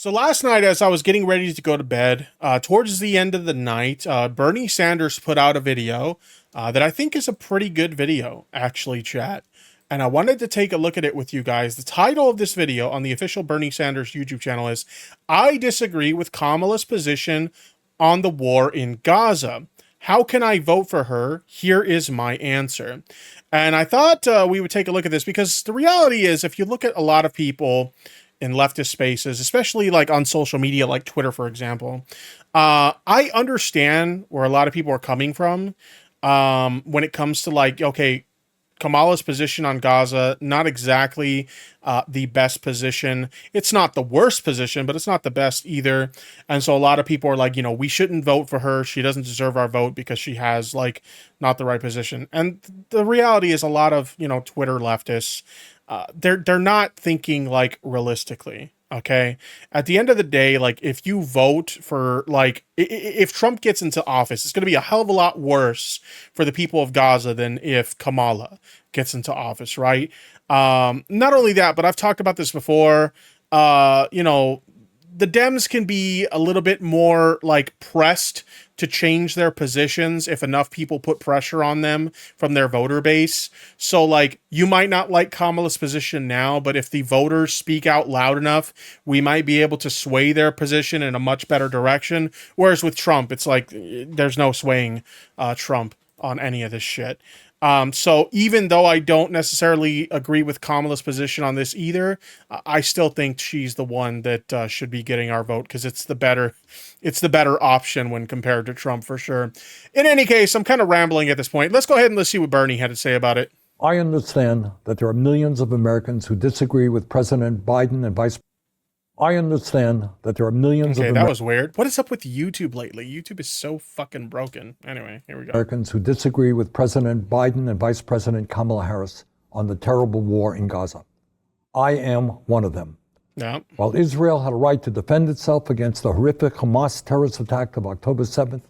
So last night, as I was getting ready to go to bed, towards the end of the night, Bernie Sanders put out a video that I think is a pretty good video, actually, chat. And I wanted to take a look at it with you guys. The title of this video on the official Bernie Sanders YouTube channel is, "I disagree with Kamala's position on the war in Gaza. How can I vote for her? Here is my answer." And I thought we would take a look at this because the reality is, if you look at a lot of people in leftist spaces, especially like on social media, like Twitter, for example, I understand where a lot of people are coming from when it comes to like, okay, Kamala's position on Gaza, not exactly the best position. It's not the worst position, but it's not the best either. And so a lot of people are like, we shouldn't vote for her. She doesn't deserve our vote because she has like not the right position. And the reality is a lot of, Twitter leftists, they're not thinking like realistically. Okay. At the end of the day, like if you vote for like, if Trump gets into office, it's going to be a hell of a lot worse for the people of Gaza than if Kamala gets into office. Right. Not only that, but I've talked about this before. The Dems can be a little bit more like pressed to change their positions if enough people put pressure on them from their voter base. So like you might not like Kamala's position now, but if the voters speak out loud enough, we might be able to sway their position in a much better direction. Whereas with Trump, it's like there's no swaying Trump on any of this shit. So even though I don't necessarily agree with Kamala's position on this either, I still think she's the one that should be getting our vote because it's the better option when compared to Trump for sure. In any case, I'm kind of rambling at this point. Let's go ahead and let's see what Bernie had to say about it. I understand that there are millions of Americans who disagree with President Biden and Vice. I understand that there are millions of that was weird. What is up with YouTube lately? YouTube is so fucking broken. Anyway, here we go. Americans who disagree with President Biden and Vice President Kamala Harris on the terrible war in Gaza. I am one of them. Yeah. While Israel had a right to defend itself against the horrific Hamas terrorist attack of October 7th,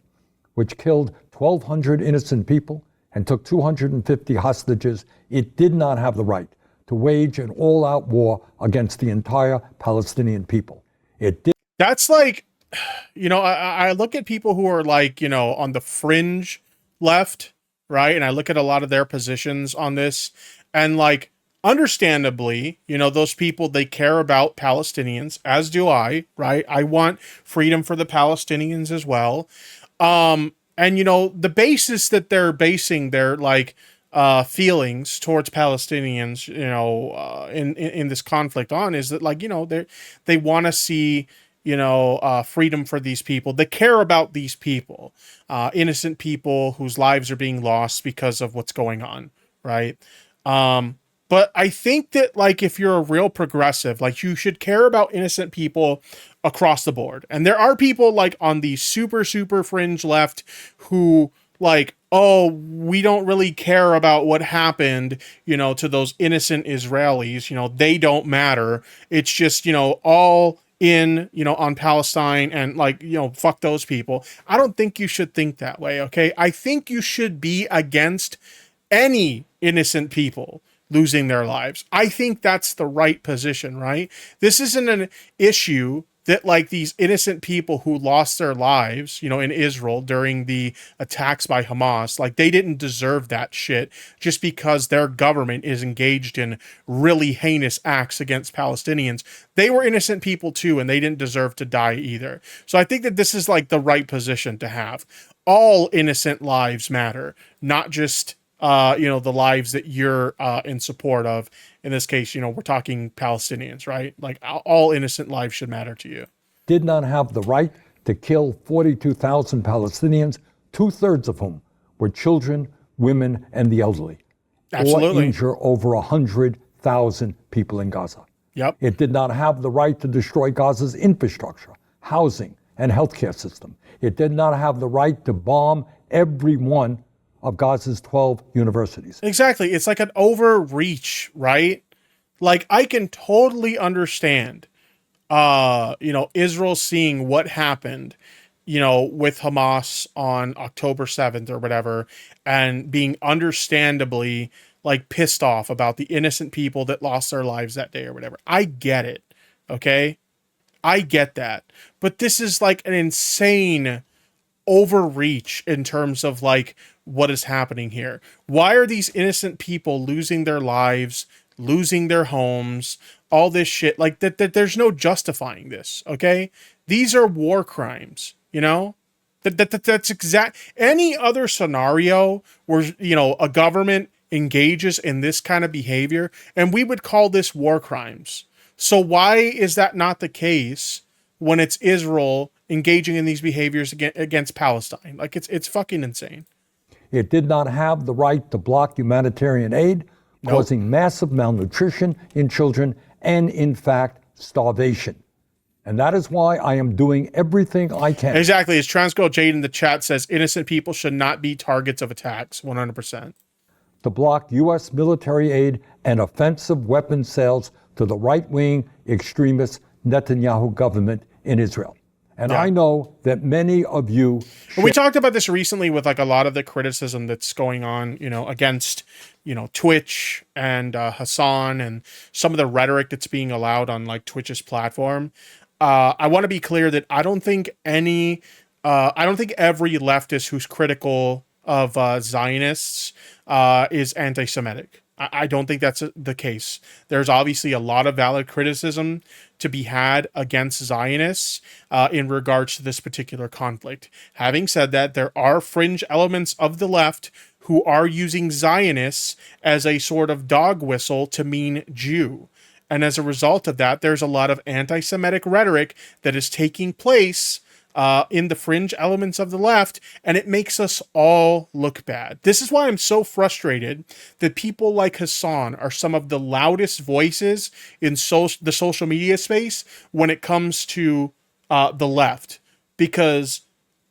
which killed 1,200 innocent people and took 250 hostages, it did not have the right to wage an all-out war against the entire Palestinian people. It did. That's like, I look at people who are like, on the fringe left, right? And I look at a lot of their positions on this and like, understandably, those people, they care about Palestinians, as do I, right? I want freedom for the Palestinians as well. And, the basis that they're basing their like, feelings towards Palestinians, in this conflict on is that like, they want to see, freedom for these people. They care about these people, innocent people whose lives are being lost because of what's going on. Right. But I think that like, if you're a real progressive, like you should care about innocent people across the board. And there are people like on the super, super fringe left who like, oh, we don't really care about what happened, to those innocent Israelis, they don't matter. It's just, all in, on Palestine and like, fuck those people. I don't think you should think that way. Okay. I think you should be against any innocent people losing their lives. I think that's the right position, right? This isn't an issue that like these innocent people who lost their lives, in Israel during the attacks by Hamas, like they didn't deserve that shit just because their government is engaged in really heinous acts against Palestinians. They were innocent people too, and they didn't deserve to die either. So I think that this is like the right position to have. All innocent lives matter, not just the lives that you're in support of. In this case, we're talking Palestinians, right? Like all innocent lives should matter to you. Did not have the right to kill 42,000 Palestinians, 2/3 of whom were children, women, and the elderly. Absolutely. Or injure over 100,000 people in Gaza. Yep. It did not have the right to destroy Gaza's infrastructure, housing, and healthcare system. It did not have the right to bomb every one of Gaza's 12 universities. Exactly. It's like an overreach, right? Like I can totally understand, Israel seeing what happened, with Hamas on October 7th or whatever, and being understandably like pissed off about the innocent people that lost their lives that day or whatever. I get it. Okay. I get that. But this is like an insane overreach in terms of like what is happening here. Why are these innocent people losing their lives, losing their homes, all this shit? Like that there's no justifying this, okay? These are war crimes, you know? That's exact any other scenario where, you know, a government engages in this kind of behavior and we would call this war crimes. So why is that not the case when it's Israel engaging in these behaviors against Palestine? Like it's fucking insane. It did not have the right to block humanitarian aid, Nope. causing massive malnutrition in children and, in fact, starvation. And that is why I am doing everything I can. Exactly. As Trans Girl Jade in the chat says, innocent people should not be targets of attacks. 100%. To block U.S. military aid and offensive weapons sales to the right-wing extremist Netanyahu government in Israel. And Yeah. I know that many of you... We talked about this recently with like a lot of the criticism that's going on, you know, against, you know, Twitch and Hassan and some of the rhetoric that's being allowed on like Twitch's platform. I want to be clear that I don't think every leftist who's critical of Zionists is anti-Semitic. I don't think that's the case. There's obviously a lot of valid criticism to be had against Zionists in regards to this particular conflict. Having said that, there are fringe elements of the left who are using Zionists as a sort of dog whistle to mean Jew. And as a result of that, there's a lot of anti-Semitic rhetoric that is taking place in the fringe elements of the left, and it makes us all look bad. This is why I'm so frustrated that people like Hassan are some of the loudest voices in the social media space when it comes to the left. Because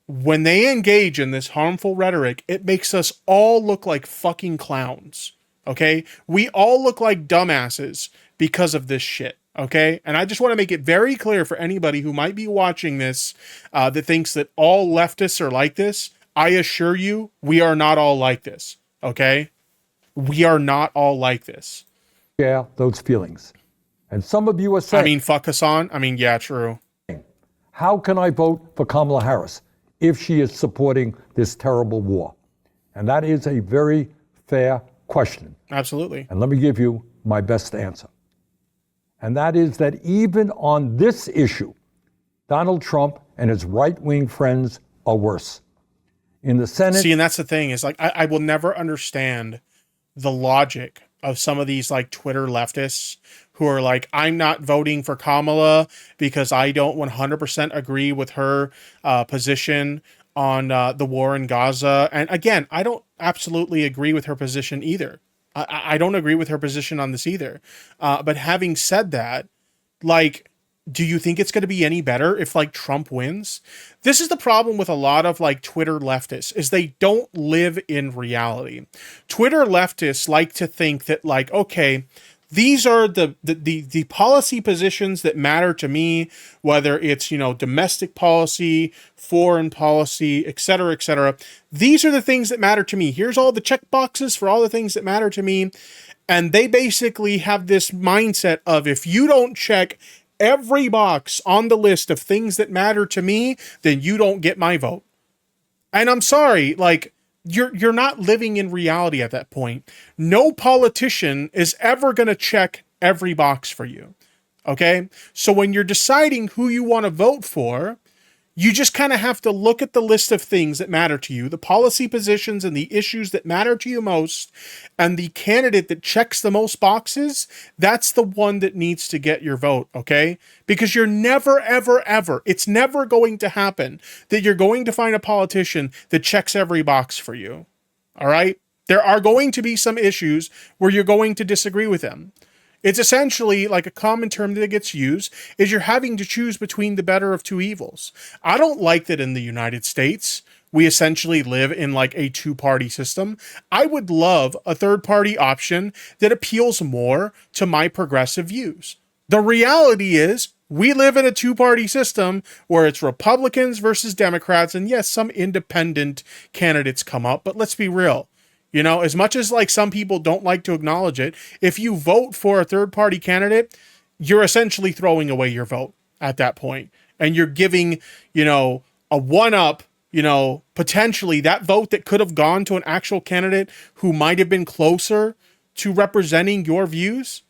when they engage in this harmful rhetoric, it makes us all look like fucking clowns. Okay? We all look like dumbasses because of this shit. Okay? And I just want to make it very clear for anybody who might be watching this that thinks that all leftists are like this. I assure you, we are not all like this. Okay? We are not all like this. Yeah, those feelings. And some of you are saying... I mean, fuck Hassan. I mean, yeah, true. How can I vote for Kamala Harris if she is supporting this terrible war? And that is a very fair question. Absolutely. And let me give you my best answer. And that is that even on this issue, Donald Trump and his right-wing friends are worse. In the Senate... See, and that's the thing, is like, I will never understand the logic of some of these like Twitter leftists who are like, I'm not voting for Kamala because I don't 100% agree with her position on the war in Gaza. And again, I don't absolutely agree with her position either. I don't agree with her position on this either. But having said that, like, do you think it's going to be any better if like Trump wins? This is the problem with a lot of like Twitter leftists, is they don't live in reality. Twitter leftists like to think that like, okay, these are the policy positions that matter to me, whether it's, you know, domestic policy, foreign policy, et cetera, et cetera. These are the things that matter to me. Here's all the check boxes for all the things that matter to me. And they basically have this mindset of, if you don't check every box on the list of things that matter to me, then you don't get my vote. And I'm sorry, like, you're not living in reality at that point. No politician is ever going to check every box for you. Okay? So when you're deciding who you want to vote for, you just kind of have to look at the list of things that matter to you, the policy positions and the issues that matter to you most, and the candidate that checks the most boxes, that's the one that needs to get your vote, okay? Because you're never, ever, ever, it's never going to happen that you're going to find a politician that checks every box for you, all right? There are going to be some issues where you're going to disagree with them. It's essentially like a common term that gets used is you're having to choose between the better of two evils. I don't like that in the United States we essentially live in like a two-party system. I would love a third-party option that appeals more to my progressive views. The reality is we live in a two-party system where it's Republicans versus Democrats, and yes, some independent candidates come up, but let's be real. You know, as much as like some people don't like to acknowledge it, if you vote for a third party candidate, you're essentially throwing away your vote. at that point. And you're giving, a one up, potentially that vote that could have gone to an actual candidate who might have been closer to representing your views.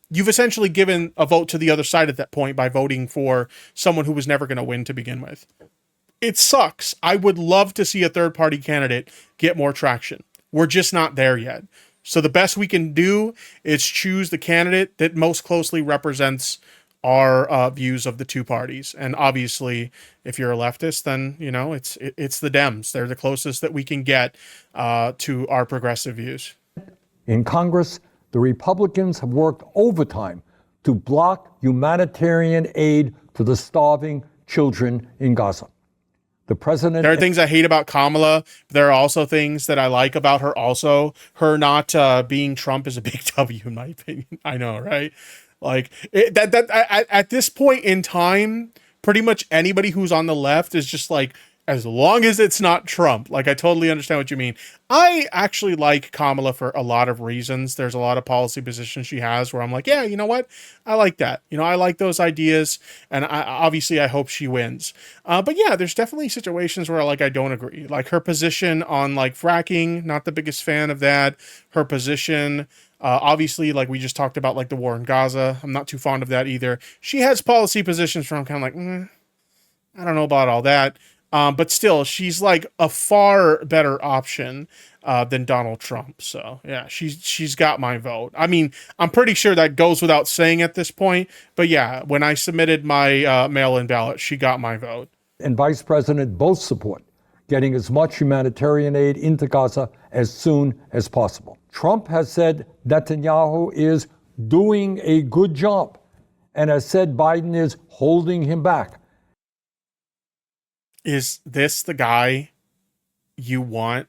You've essentially given a vote to the other side at that point by voting for someone who was never going to win to begin with. It sucks. I would love to see a third party candidate get more traction. We're just not there yet. So the best we can do is choose the candidate that most closely represents our views of the two parties. And obviously, if you're a leftist, then, it's the Dems. They're the closest that we can get to our progressive views. In Congress, the Republicans have worked overtime to block humanitarian aid to the starving children in Gaza. The president. There are things I hate about Kamala. But there are also things that I like about her. Also, her not being Trump is a big W in my opinion. I know, right? Like at this point in time, pretty much anybody who's on the left is just like, as long as it's not Trump. Like, I totally understand what you mean. I actually like Kamala for a lot of reasons. There's a lot of policy positions she has where I'm like, yeah, you know what? I like that. I like those ideas. And I hope she wins. But yeah, there's definitely situations where I don't agree. Like her position on fracking, not the biggest fan of that. Her position, obviously, like we just talked about, the war in Gaza. I'm not too fond of that either. She has policy positions where I'm kind of like, I don't know about all that. But still, she's a far better option than Donald Trump. So yeah, she's got my vote. I mean, I'm pretty sure that goes without saying at this point. But yeah, when I submitted my mail-in ballot, she got my vote. And Vice President both support getting as much humanitarian aid into Gaza as soon as possible. Trump has said Netanyahu is doing a good job and has said Biden is holding him back. Is this the guy you want?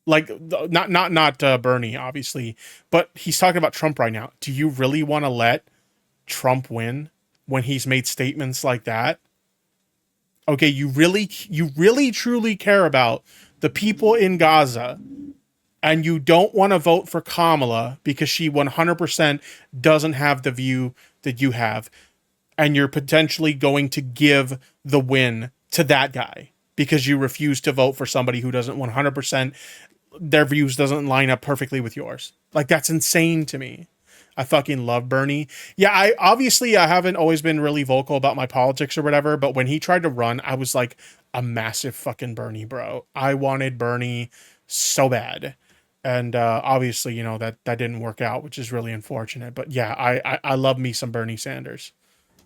Not Bernie, obviously, but he's talking about Trump right now. Do you really want to let Trump win when he's made statements like that? Okay, you really truly care about the people in Gaza, and you don't want to vote for Kamala because she 100% doesn't have the view that you have, and you're potentially going to give the win to that guy because you refuse to vote for somebody who doesn't 100%, their views doesn't line up perfectly with yours. That's insane to me. I fucking love Bernie. Yeah, I haven't always been really vocal about my politics or whatever, but when he tried to run, I was like a massive fucking Bernie bro. I wanted Bernie so bad. And obviously, that didn't work out, which is really unfortunate. But yeah, I love me some Bernie Sanders.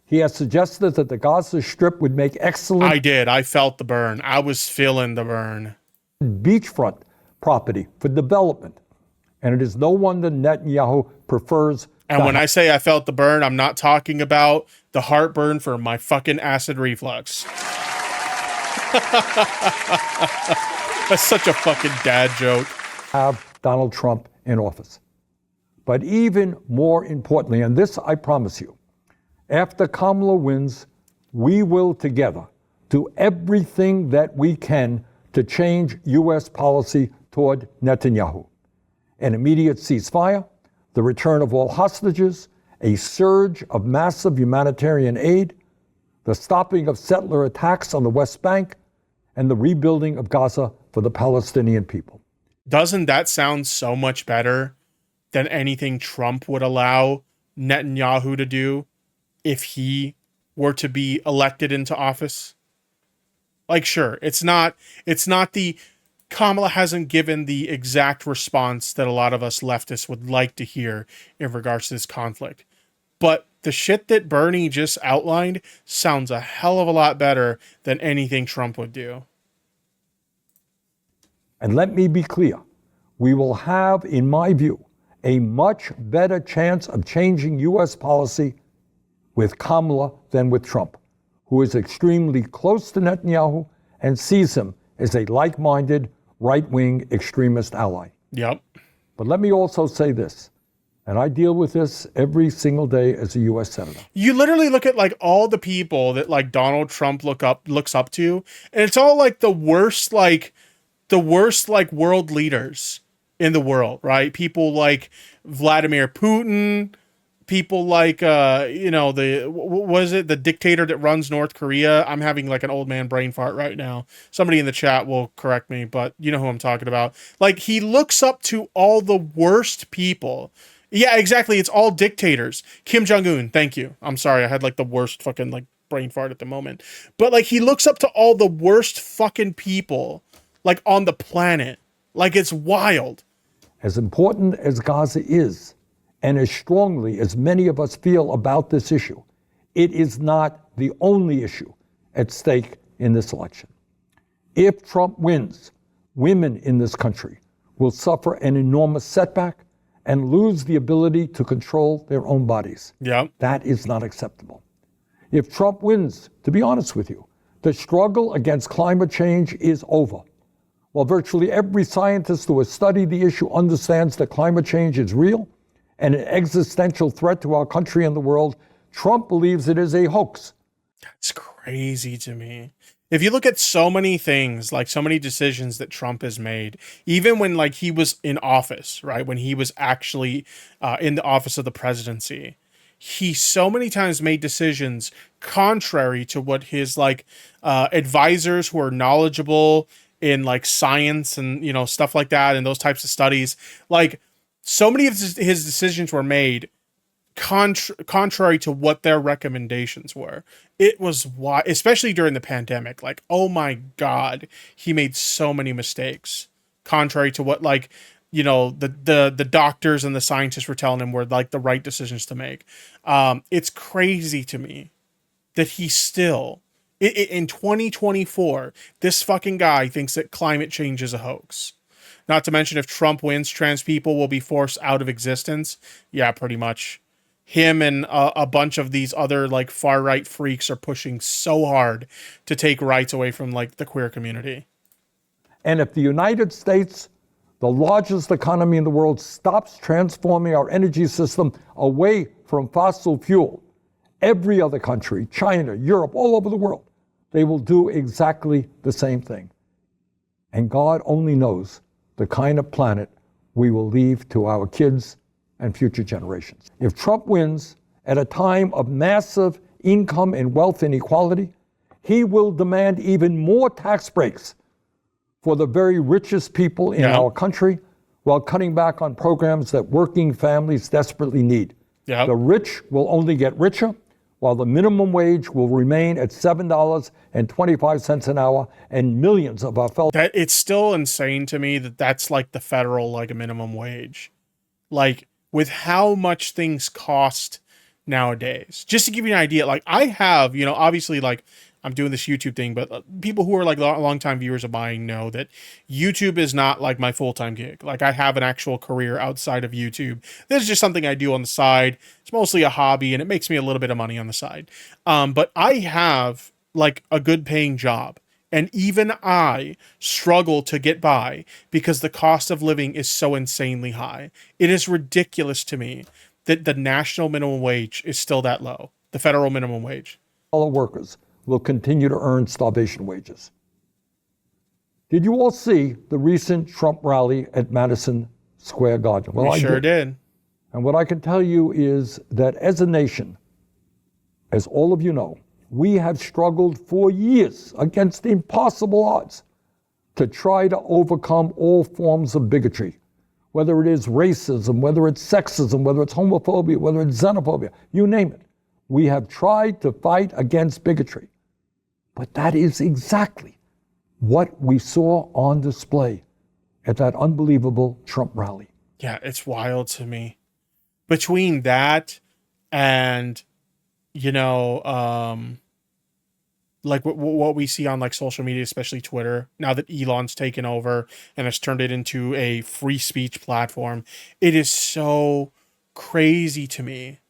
He has suggested that the Gaza Strip would make excellent. I did. I felt the burn. I was feeling the burn. Beachfront property for development. And it is no wonder Netanyahu prefers. And when I say I felt the burn, I'm not talking about the heartburn for my fucking acid reflux. That's such a fucking dad joke. Have Donald Trump in office. But even more importantly, and this I promise you, after Kamala wins, we will together do everything that we can to change U.S. policy toward Netanyahu. An immediate ceasefire, the return of all hostages, a surge of massive humanitarian aid, the stopping of settler attacks on the West Bank, and the rebuilding of Gaza for the Palestinian people. Doesn't that sound so much better than anything Trump would allow Netanyahu to do if he were to be elected into office? Sure, it's not the Kamala hasn't given the exact response that a lot of us leftists would like to hear in regards to this conflict. But the shit that Bernie just outlined sounds a hell of a lot better than anything Trump would do. And let me be clear, we will have, in my view, a much better chance of changing U.S. policy with Kamala than with Trump, who is extremely close to Netanyahu and sees him as a like-minded, right-wing extremist ally. Yep. But let me also say this, and I deal with this every single day as a U.S. Senator. You literally look at all the people that Donald Trump looks up to, and it's all the worst world leaders in the world, right? People like Vladimir Putin, people like was it the dictator that runs North Korea? I'm having like an old man brain fart right now. Somebody in the chat will correct me, but you know who I'm talking about. Like, he looks up to all the worst people. Yeah, exactly. It's all dictators. Kim Jong-un, thank you. I'm sorry, I had like the worst fucking like brain fart at the moment. But like, he looks up to all the worst fucking people like on the planet. Like, it's wild. As important as Gaza is, and as strongly as many of us feel about this issue, it is not the only issue at stake in this election. If Trump wins, women in this country will suffer an enormous setback and lose the ability to control their own bodies. Yeah. That is not acceptable. If Trump wins, to be honest with you, the struggle against climate change is over. While virtually every scientist who has studied the issue understands that climate change is real and an existential threat to our country and the world, Trump believes it is a hoax. It's crazy to me. If you look at so many things, like so many decisions that Trump has made, even when like he was in office, right? When he was actually in the office of the presidency, he so many times made decisions contrary to what his like advisors who are knowledgeable in like science and, you know, stuff like that, and those types of studies, like so many of his decisions were made contrary to what their recommendations were. It was why, especially during the pandemic, like, oh my God, he made so many mistakes contrary to what, like, you know, the doctors and the scientists were telling him were like the right decisions to make. It's crazy to me that he still, in 2024, this fucking guy thinks that climate change is a hoax. Not to mention, if Trump wins, trans people will be forced out of existence. Yeah, pretty much. Him and a bunch of these other like far right freaks are pushing so hard to take rights away from like the queer community. And if the United States, the largest economy in the world, stops transforming our energy system away from fossil fuel, every other country, China, Europe, all over the world, they will do exactly the same thing. And God only knows the kind of planet we will leave to our kids and future generations. If Trump wins at a time of massive income and wealth inequality, he will demand even more tax breaks for the very richest people in our country, while cutting back on programs that working families desperately need. The rich will only get richer, while the minimum wage will remain at $7.25 an hour, and millions of our fellow... It's still insane to me that that's like the federal, like a minimum wage. Like, with how much things cost nowadays. Just to give you an idea, like, I have, you know, obviously, like, I'm doing this YouTube thing, but people who are like long-time viewers of mine know that YouTube is not like my full-time gig. Like, I have an actual career outside of YouTube. This is just something I do on the side. It's mostly a hobby, and it makes me a little bit of money on the side. But I have like a good paying job, and even I struggle to get by because the cost of living is so insanely high. It is ridiculous to me that the national minimum wage is still that low, the federal minimum wage. Fellow workers will continue to earn starvation wages. Did you all see the recent Trump rally at Madison Square Garden? Well, I sure did. And what I can tell you is that as a nation, as all of you know, we have struggled for years against impossible odds to try to overcome all forms of bigotry, whether it is racism, whether it's sexism, whether it's homophobia, whether it's xenophobia, you name it. We have tried to fight against bigotry. But that is exactly what we saw on display at that unbelievable Trump rally. Yeah, it's wild to me. Between that and, you know, like what we see on like social media, especially Twitter, now that Elon's taken over and has turned it into a free speech platform, it is so crazy to me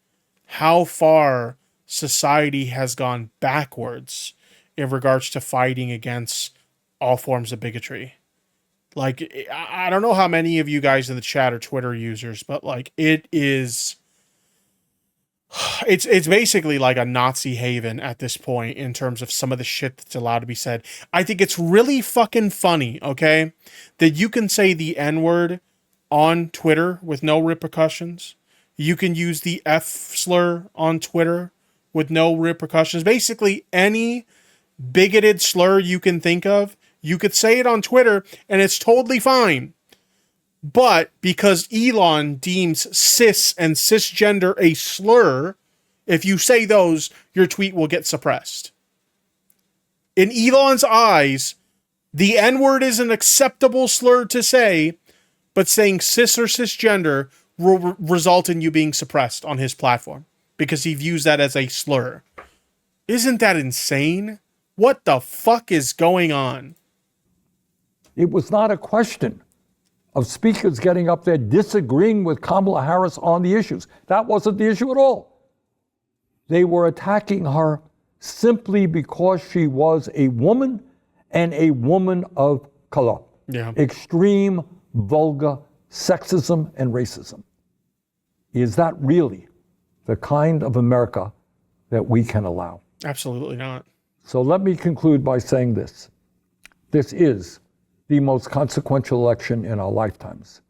how far society has gone backwards in regards to fighting against all forms of bigotry. Like, I don't know how many of you guys in the chat are Twitter users, but like, it's basically like a Nazi haven at this point in terms of some of the shit that's allowed to be said. I think it's really fucking funny, okay, that you can say the N-word on Twitter with no repercussions, You can use the F slur on Twitter with no repercussions. Basically, any bigoted slur you can think of, you could say it on Twitter and it's totally fine. But because Elon deems cis and cisgender a slur, if you say those, your tweet will get suppressed. In Elon's eyes, the N-word is an acceptable slur to say, but saying cis or cisgender will result in you being suppressed on his platform because he views that as a slur. Isn't that insane? What the fuck is going on? It was not a question of speakers getting up there disagreeing with Kamala Harris on the issues. That wasn't the issue at all. They were attacking her simply because she was a woman and a woman of color. Yeah. Extreme, vulgar sexism and racism. Is that really the kind of America that we can allow? Absolutely not. So let me conclude by saying this. This is the most consequential election in our lifetimes.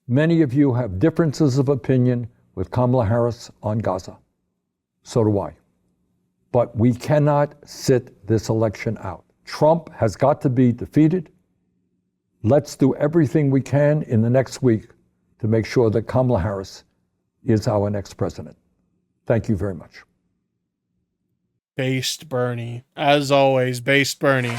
Many of you have differences of opinion with Kamala Harris on Gaza. So do I. But we cannot sit this election out. Trump has got to be defeated. Let's do everything we can in the next week to make sure that Kamala Harris is our next president. Thank you very much. Based Bernie. As always, based Bernie.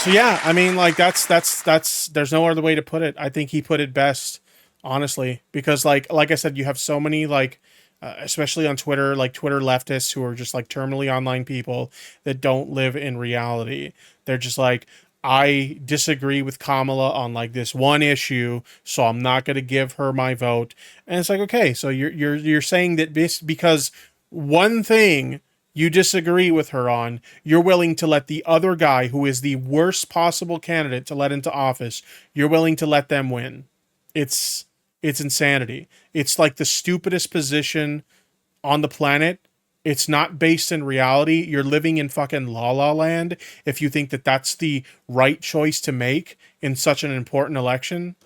So yeah, I mean, like that's there's no other way to put it. I think he put it best, honestly, because like I said, you have so many like, especially on Twitter, like Twitter leftists who are just like terminally online people that don't live in reality. They're just like, I disagree with Kamala on like this one issue, so I'm not going to give her my vote. And it's like, okay, so you're saying that this because one thing you disagree with her on, you're willing to let the other guy who is the worst possible candidate to let into office, you're willing to let them win. It's insanity. It's like the stupidest position on the planet. It's not based in reality. You're living in fucking La La Land if you think that that's the right choice to make in such an important election.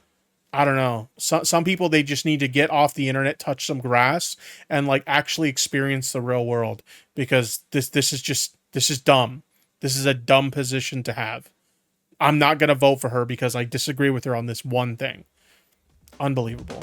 I don't know. Some people, they just need to get off the internet, touch some grass, and like actually experience the real world, because this is dumb. This is a dumb position to have. I'm not going to vote for her because I disagree with her on this one thing. Unbelievable.